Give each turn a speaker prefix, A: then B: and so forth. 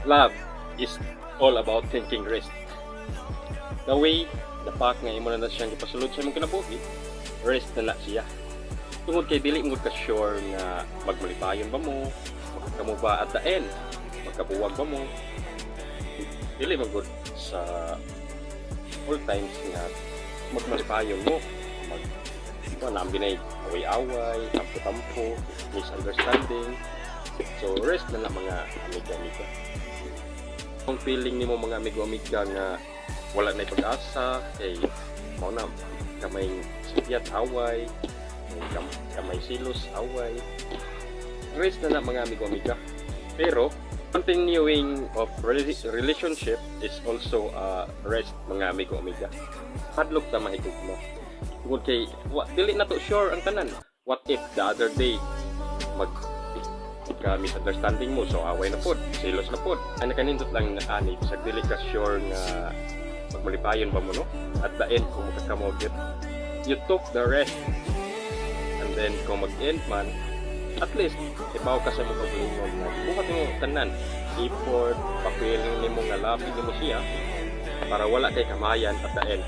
A: Love is all about thinking rest. The way, the fact nga imo na siyang ipasulod sa imong kinabuhi, rest na siya. Tungod kay dili mo ka sure nga magmalipayon ba mo, magkamo ba at the end, magkabuwag ba mo. Dili man good sa all times nga magmalipayon mo, nambi na away-away, tampo-tampo, misunderstanding. So rest na lang mga amiga-amiga. Kung feeling nimo mga amigo-amiga nga wala na pag-asa, kay mo na kamay sigyat away, kamay silos away. Rest na lang mga amigo-amiga. Pero continuing of relationship is also rest mga amigo-amiga. Hadlok ta mahigugma. Tungod kay dili na to sure ang tanan. What if the other day misunderstanding mo, so away na pod, silos na pod. Ay nakanindot lang na ani sa dili ka sure nga magmalipayon ba mo no? At the end kung magkakamog you took the rest. And then kung mag-end man, at least ibaw ka sa mga bulungon na buhat mo tanan effort, papiling nimo nga labi nimo siya para wala kay kamayan at the end.